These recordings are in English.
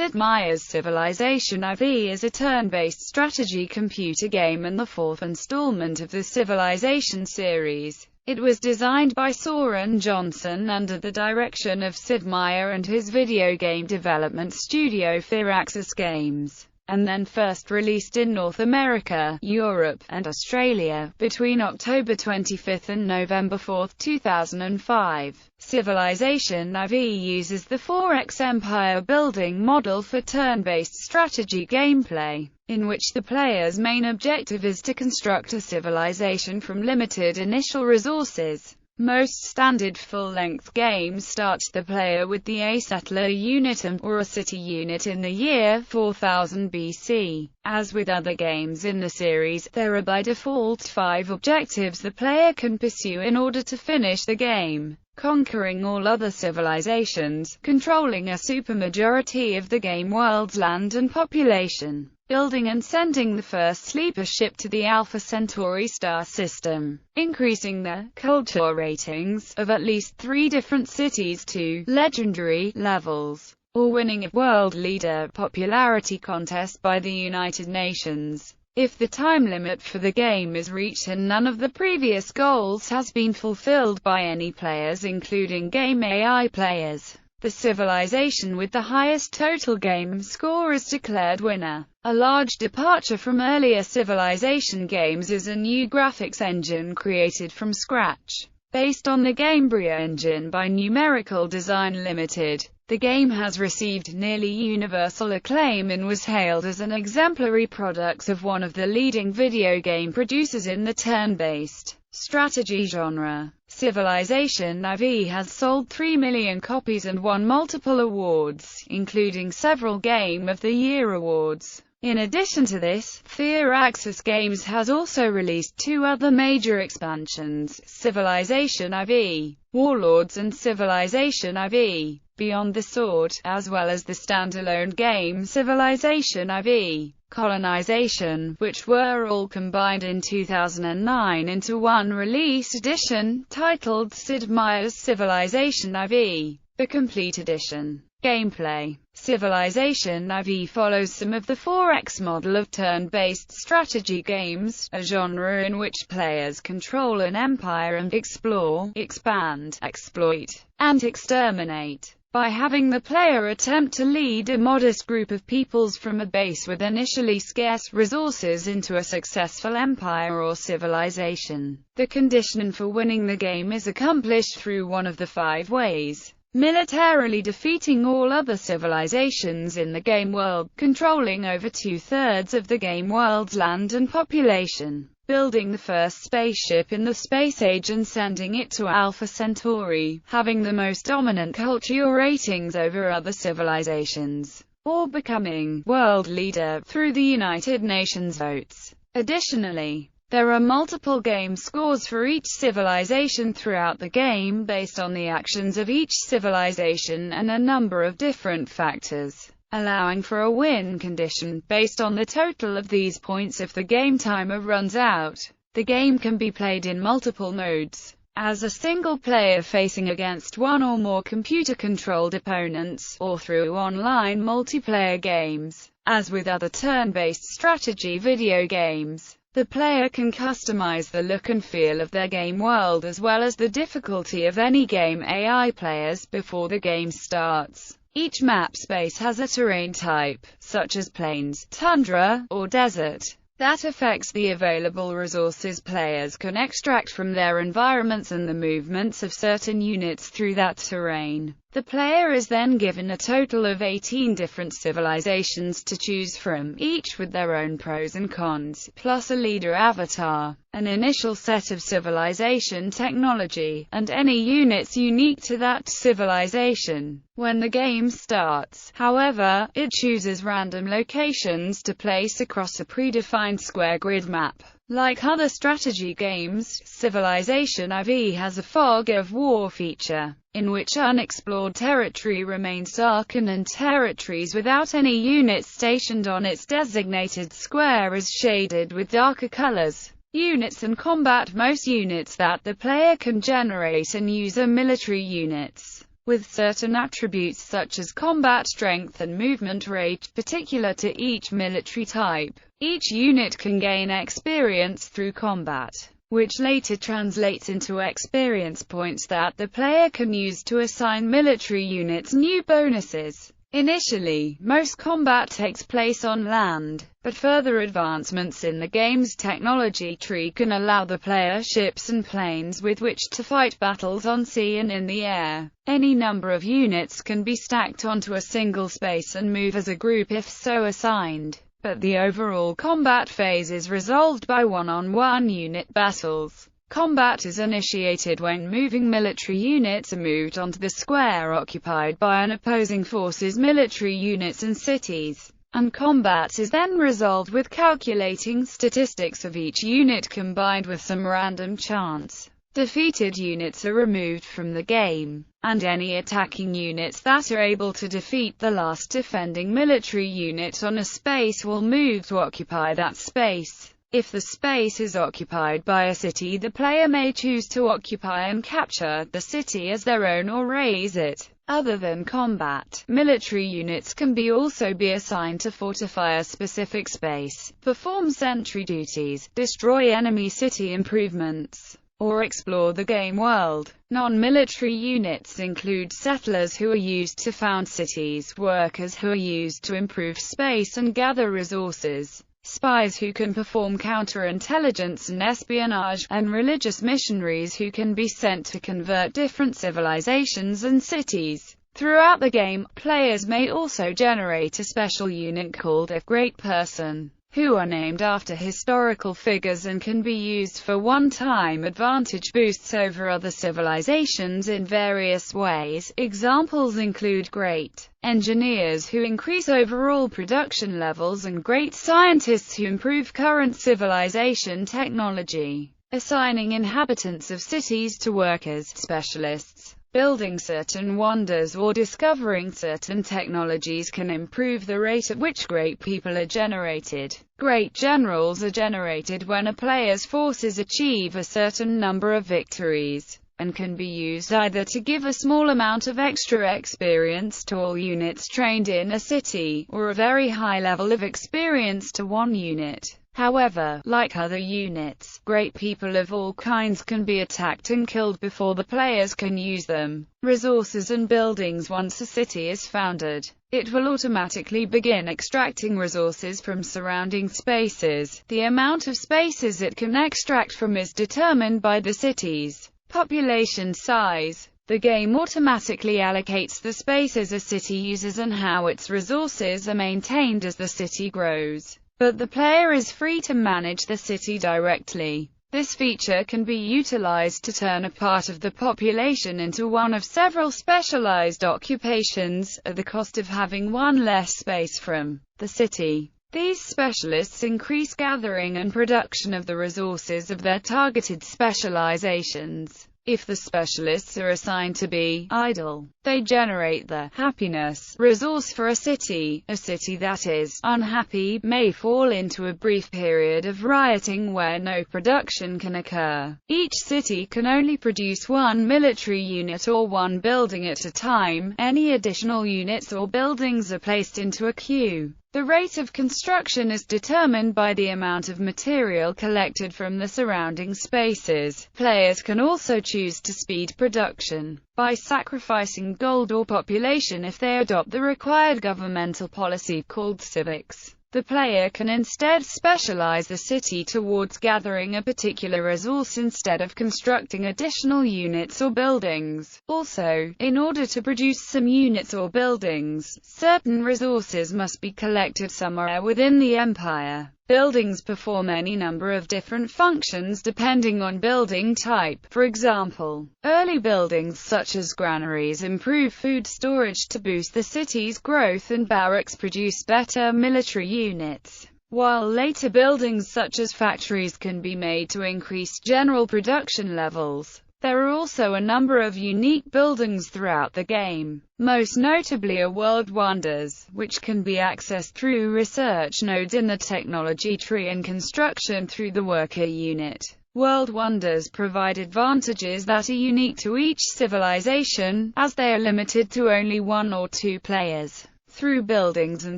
Sid Meier's Civilization IV is a turn-based strategy computer game and the fourth installment of the Civilization series. It was designed by Soren Johnson under the direction of Sid Meier and his video game development studio Firaxis Games, and then first released in North America, Europe, and Australia, between October 25 and November 4, 2005. Civilization IV uses the 4X empire-building model for turn-based strategy gameplay, in which the player's main objective is to construct a civilization from limited initial resources. Most standard full-length games start the player with a settler unit or a city unit in the year 4000 BC. As with other games in the series, there are by default 5 objectives the player can pursue in order to finish the game: conquering all other civilizations, controlling a supermajority of the game world's land and population, building and sending the first sleeper ship to the Alpha Centauri star system, increasing the culture ratings of at least 3 different cities to legendary levels, or winning a world leader popularity contest by the United Nations. If the time limit for the game is reached and none of the previous goals has been fulfilled by any players including game AI players, the civilization with the highest total game score is declared winner. A large departure from earlier Civilization games is a new graphics engine created from scratch, based on the Gamebryo engine by Numerical Design Limited. The game has received nearly universal acclaim and was hailed as an exemplary product of one of the leading video game producers in the turn-based strategy genre. Civilization IV has sold 3 million copies and won multiple awards, including several Game of the Year awards. In addition to this, Firaxis Games has also released 2 other major expansions, Civilization IV Warlords and Civilization IV Beyond the Sword, as well as the standalone game Civilization IV Colonization, which were all combined in 2009 into one release edition, titled Sid Meier's Civilization IV, the Complete Edition. Gameplay. Civilization IV follows some of the 4X model of turn-based strategy games, a genre in which players control an empire and explore, expand, exploit, and exterminate, by having the player attempt to lead a modest group of peoples from a base with initially scarce resources into a successful empire or civilization. The condition for winning the game is accomplished through one of the 5 ways: militarily defeating all other civilizations in the game world, controlling over 2/3 of the game world's land and population, building the first spaceship in the space age and sending it to Alpha Centauri, having the most dominant culture ratings over other civilizations, or becoming world leader through the United Nations votes. Additionally, there are multiple game scores for each civilization throughout the game based on the actions of each civilization and a number of different factors, allowing for a win condition based on the total of these points if the game timer runs out. The game can be played in multiple modes: as a single player facing against one or more computer-controlled opponents, or through online multiplayer games. As with other turn-based strategy video games, the player can customize the look and feel of their game world as well as the difficulty of any game AI players before the game starts. Each map space has a terrain type, such as plains, tundra, or desert, that affects the available resources players can extract from their environments and the movements of certain units through that terrain. The player is then given a total of 18 different civilizations to choose from, each with their own pros and cons, plus a leader avatar, an initial set of civilization technology, and any units unique to that civilization. When the game starts, however, it chooses random locations to place across a predefined square grid map. Like other strategy games, Civilization IV has a fog of war feature, in which unexplored territory remains dark and territories without any units stationed on its designated square is shaded with darker colors. Units and combat. Most units that the player can generate and use are military units. with certain attributes such as combat strength and movement rate, particular to each military type. Each unit can gain experience through combat, which later translates into experience points that the player can use to assign military units new bonuses. Initially, most combat takes place on land, but further advancements in the game's technology tree can allow the player ships and planes with which to fight battles on sea and in the air. Any number of units can be stacked onto a single space and move as a group if so assigned, but the overall combat phase is resolved by one-on-one unit battles. Combat is initiated when moving military units are moved onto the square occupied by an opposing force's military units and cities, and combat is then resolved with calculating statistics of each unit combined with some random chance. Defeated units are removed from the game, and any attacking units that are able to defeat the last defending military unit on a space will move to occupy that space. If the space is occupied by a city, the player may choose to occupy and capture the city as their own or raise it. Other than combat, military units can also be assigned to fortify a specific space, perform sentry duties, destroy enemy city improvements, or explore the game world. Non-military units include settlers who are used to found cities, workers who are used to improve space and gather resources, spies who can perform counterintelligence and espionage, and religious missionaries who can be sent to convert different civilizations and cities. Throughout the game, players may also generate a special unit called a Great Person, who are named after historical figures and can be used for one-time advantage boosts over other civilizations in various ways. Examples include great engineers who increase overall production levels and great scientists who improve current civilization technology. Assigning inhabitants of cities to workers, specialists, building certain wonders or discovering certain technologies can improve the rate at which great people are generated. Great generals are generated when a player's forces achieve a certain number of victories, and can be used either to give a small amount of extra experience to all units trained in a city, or a very high level of experience to one unit. However, like other units, great people of all kinds can be attacked and killed before the players can use them. Resources and buildings. Once a city is founded, it will automatically begin extracting resources from surrounding spaces. The amount of spaces it can extract from is determined by the city's population size. The game automatically allocates the spaces a city uses and how its resources are maintained as the city grows, but the player is free to manage the city directly. This feature can be utilized to turn a part of the population into one of several specialized occupations, at the cost of having one less space from the city. These specialists increase gathering and production of the resources of their targeted specializations. If the specialists are assigned to be idle, they generate the happiness resource for a city. A city that is unhappy may fall into a brief period of rioting where no production can occur. Each city can only produce one military unit or one building at a time. Any additional units or buildings are placed into a queue. The rate of construction is determined by the amount of material collected from the surrounding spaces. Players can also choose to speed production by sacrificing gold or population if they adopt the required governmental policy called civics. The player can instead specialize the city towards gathering a particular resource instead of constructing additional units or buildings. Also, in order to produce some units or buildings, certain resources must be collected somewhere within the empire. Buildings perform any number of different functions depending on building type. For example, early buildings such as granaries improve food storage to boost the city's growth, and barracks produce better military units, while later buildings such as factories can be made to increase general production levels. There are also a number of unique buildings throughout the game, most notably are world wonders, which can be accessed through research nodes in the technology tree and construction through the worker unit. World wonders provide advantages that are unique to each civilization, as they are limited to only 1 or 2 players. Through buildings and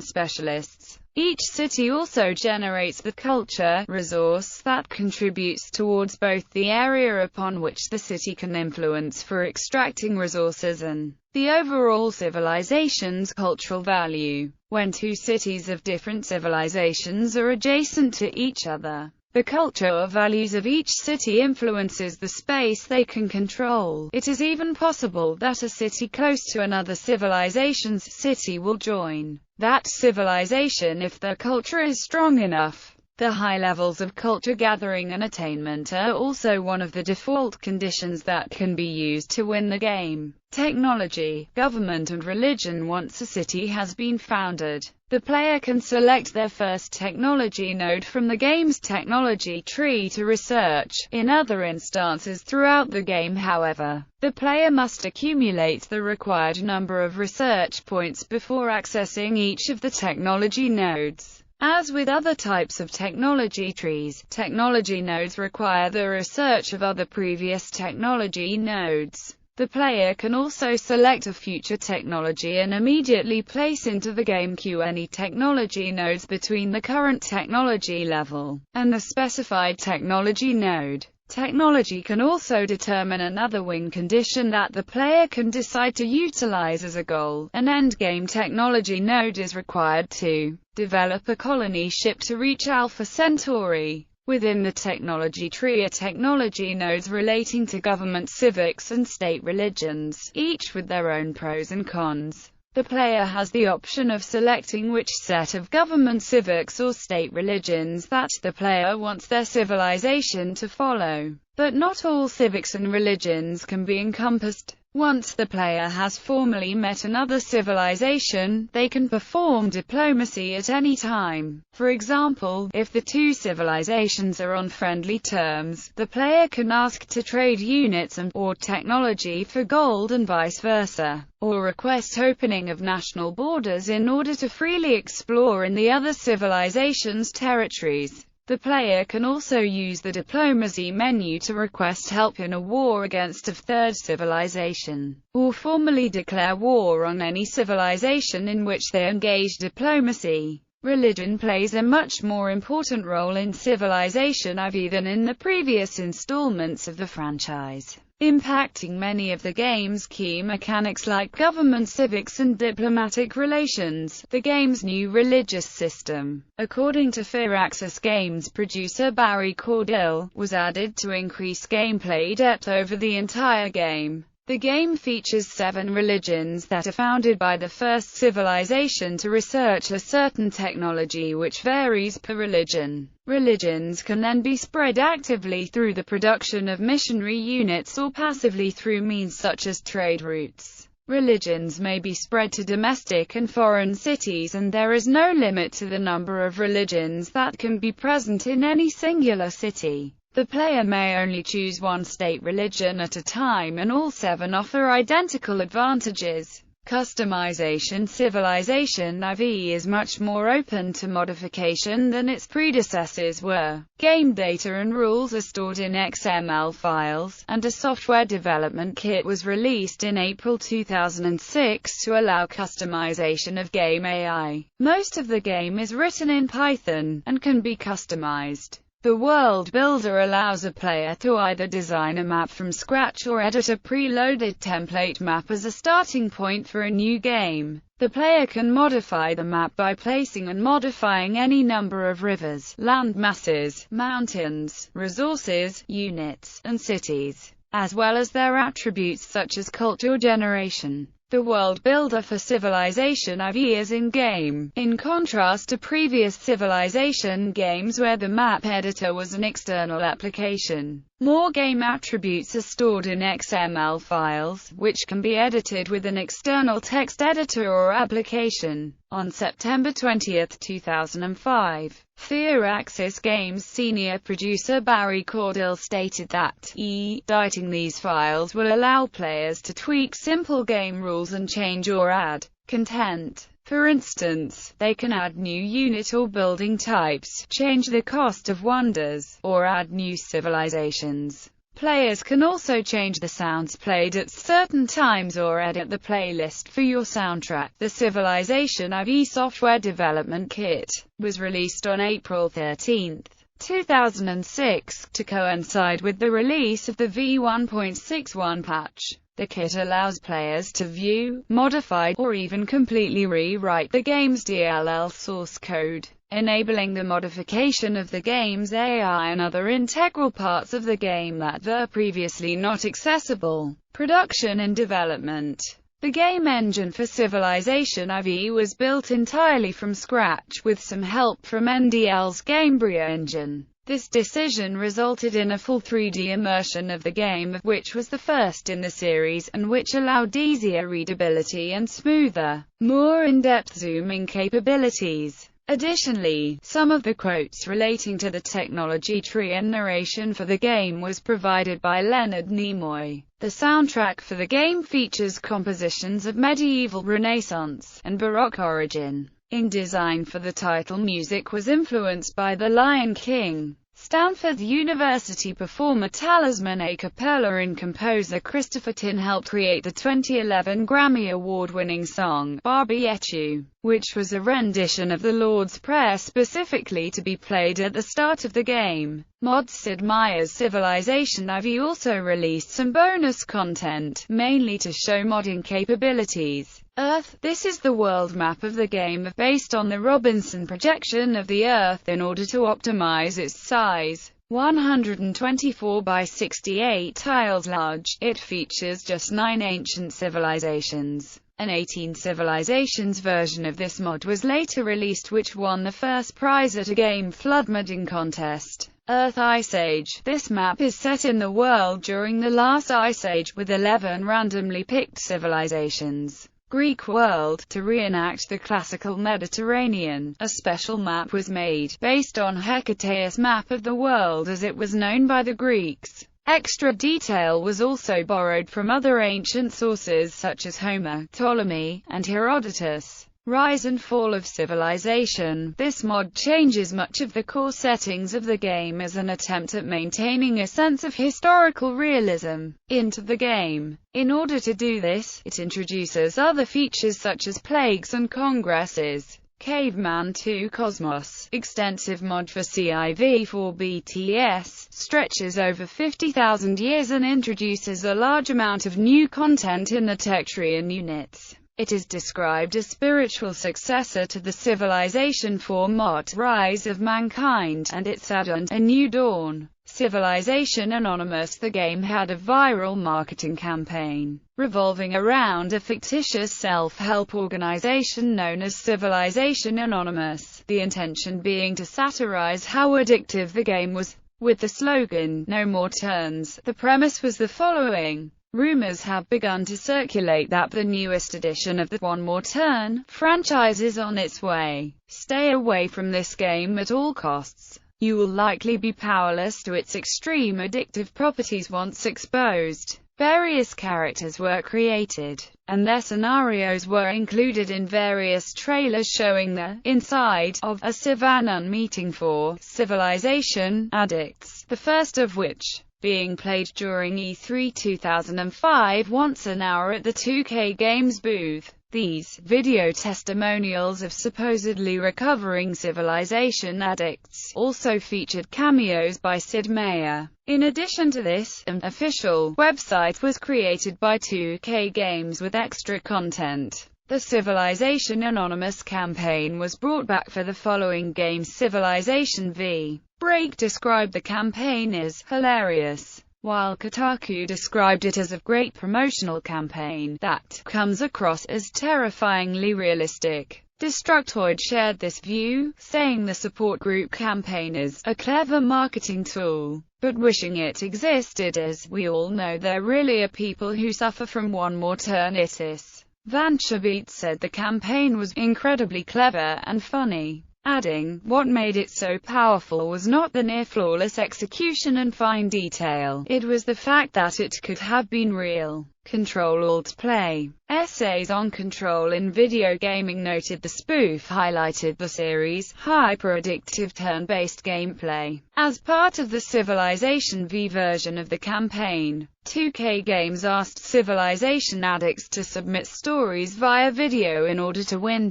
specialists, each city also generates the culture resource that contributes towards both the area upon which the city can influence for extracting resources and the overall civilization's cultural value. When 2 cities of different civilizations are adjacent to each other, the culture or values of each city influences the space they can control. It is even possible that a city close to another civilization's city will join that civilization if their culture is strong enough. The high levels of culture gathering and attainment are also one of the default conditions that can be used to win the game. Technology, government and religion. Once a city has been founded, the player can select their first technology node from the game's technology tree to research. In other instances throughout the game, however, the player must accumulate the required number of research points before accessing each of the technology nodes. As with other types of technology trees, technology nodes require the research of other previous technology nodes. The player can also select a future technology and immediately place into the game queue any technology nodes between the current technology level and the specified technology node. Technology can also determine another win condition that the player can decide to utilize as a goal. An endgame technology node is required to develop a colony ship to reach Alpha Centauri. Within the technology tree are technology nodes relating to government, civics and state religions, each with their own pros and cons. The player has the option of selecting which set of government, civics or state religions that the player wants their civilization to follow. But not all civics and religions can be encompassed. Once the player has formally met another civilization, they can perform diplomacy at any time. For example, if the 2 civilizations are on friendly terms, the player can ask to trade units or technology for gold and vice versa, or request opening of national borders in order to freely explore in the other civilization's territories. The player can also use the diplomacy menu to request help in a war against a third civilization, or formally declare war on any civilization in which they engage diplomacy. Religion plays a much more important role in Civilization-IV than in the previous installments of the franchise, impacting many of the game's key mechanics like government, civics and diplomatic relations. The game's new religious system, according to Firaxis Games producer Barry Cordell, was added to increase gameplay depth over the entire game. The game features 7 religions that are founded by the first civilization to research a certain technology, which varies per religion. Religions can then be spread actively through the production of missionary units or passively through means such as trade routes. Religions may be spread to domestic and foreign cities, and there is no limit to the number of religions that can be present in any singular city. The player may only choose one state religion at a time, and all 7 offer identical advantages. Customization. Civilization-IV is much more open to modification than its predecessors were. Game data and rules are stored in XML files, and a software development kit was released in April 2006 to allow customization of game AI. Most of the game is written in Python, and can be customized. The World Builder allows a player to either design a map from scratch or edit a preloaded template map as a starting point for a new game. The player can modify the map by placing and modifying any number of rivers, land masses, mountains, resources, units, and cities, as well as their attributes such as culture generation. The world builder for Civilization-IV is in-game, in contrast to previous Civilization games where the map editor was an external application. More game attributes are stored in XML files, which can be edited with an external text editor or application. On September 20, 2005, Firaxis Games senior producer Barry Cordell stated that editing these files will allow players to tweak simple game rules and change or add content. For instance, they can add new unit or building types, change the cost of wonders, or add new civilizations. Players can also change the sounds played at certain times or edit the playlist for your soundtrack. The Civilization-IV software development kit was released on April 13, 2006, to coincide with the release of the v1.61 patch. The kit allows players to view, modify, or even completely rewrite the game's DLL source code, enabling the modification of the game's AI and other integral parts of the game that were previously not accessible. Production and development. The game engine for Civilization-IV was built entirely from scratch, with some help from NDL's Gamebryo engine. This decision resulted in a full 3D immersion of the game, which was the first in the series, and which allowed easier readability and smoother, more in-depth zooming capabilities. Additionally, some of the quotes relating to the technology tree and narration for the game was provided by Leonard Nimoy. The soundtrack for the game features compositions of medieval, Renaissance, and Baroque origin. Design for the title music was influenced by The Lion King. Stanford University performer Talisman a cappella and composer Christopher Tin helped create the 2011 Grammy Award-winning song, Barbiettu, which was a rendition of the Lord's Prayer specifically to be played at the start of the game. Mod Sid Meier's Civilization-IV also released some bonus content, mainly to show modding capabilities. Earth. This is the world map of the game, based on the Robinson projection of the Earth in order to optimize its size. 124 by 68 tiles large, it features just 9 ancient civilizations. An 18 civilizations version of this mod was later released, which won the first prize at a game flood modding contest. Earth Ice Age. This map is set in the world during the last Ice Age, with 11 randomly picked civilizations. Greek world. To reenact the classical Mediterranean, a special map was made, based on Hecateus' map of the world as it was known by the Greeks. Extra detail was also borrowed from other ancient sources such as Homer, Ptolemy, and Herodotus. Rise and Fall of Civilization. This mod changes much of the core settings of the game as an attempt at maintaining a sense of historical realism into the game. In order to do this, it introduces other features such as plagues and congresses. Caveman 2 Cosmos. Extensive mod for CIV4 BTS, stretches over 50,000 years and introduces a large amount of new content in the Tectrian units. It is described as spiritual successor to the Civilization 4 mod, Rise of Mankind, and its add-on, A New Dawn. Civilization Anonymous. The game had a viral marketing campaign, revolving around a fictitious self-help organization known as Civilization Anonymous, the intention being to satirize how addictive the game was, with the slogan, No More Turns. The premise was the following. Rumors have begun to circulate that the newest edition of the One More Turn franchise is on its way. Stay away from this game at all costs. You will likely be powerless to its extreme addictive properties once exposed. Various characters were created, and their scenarios were included in various trailers showing the inside of a Civ-Anon meeting for Civilization addicts, the first of which being played during E3 2005 once an hour at the 2K Games booth. These video testimonials of supposedly recovering Civilization addicts also featured cameos by Sid Meier. In addition to this, an official website was created by 2K Games with extra content. The Civilization Anonymous campaign was brought back for the following games. Civilization V. Break described the campaign as hilarious, while Kotaku described it as a great promotional campaign that comes across as terrifyingly realistic. Destructoid shared this view, saying the support group campaign is a clever marketing tool, but wishing it existed, as we all know there really are people who suffer from one more turnitis. Vanchabeat said the campaign was incredibly clever and funny, adding, what made it so powerful was not the near-flawless execution and fine detail, it was the fact that it could have been real. Control-Alt-Play. Essays on control in video gaming noted the spoof highlighted the series' hyper-addictive turn-based gameplay. As part of the Civilization V version of the campaign, 2K Games asked Civilization addicts to submit stories via video in order to win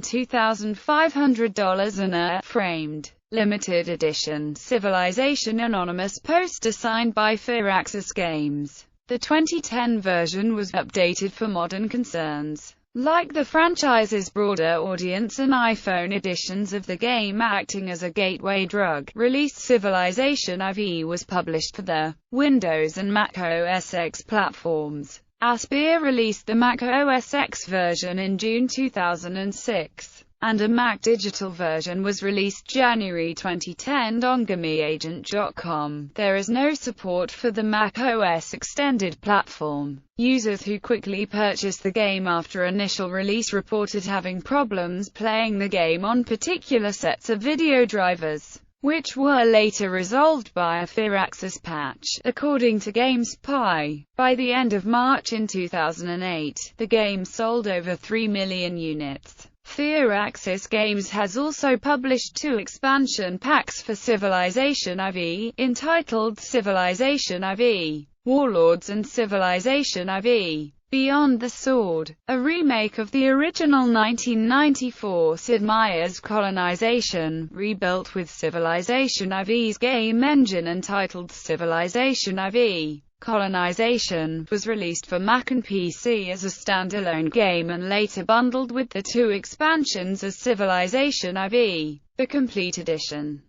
$2,500 and a framed, limited edition Civilization Anonymous poster signed by Firaxis Games. The 2010 version was updated for modern concerns, like the franchise's broader audience and iPhone editions of the game acting as a gateway drug. Released Civilization IV was published for the Windows and Mac OS X platforms. Aspyr released the Mac OS X version in June 2006. And a Mac digital version was released January 2010 on GameAgent.com. There is no support for the Mac OS extended platform. Users who quickly purchased the game after initial release reported having problems playing the game on particular sets of video drivers, which were later resolved by a Firaxis patch, according to GameSpy. By the end of March in 2008, the game sold over 3 million units. Firaxis Games has also published 2 expansion packs for Civilization IV, entitled Civilization IV Warlords and Civilization IV Beyond the Sword, a remake of the original 1994 Sid Meier's Colonization, rebuilt with Civilization IV's game engine entitled Civilization IV Colonization, was released for Mac and PC as a standalone game and later bundled with the 2 expansions as Civilization IV, the Complete Edition.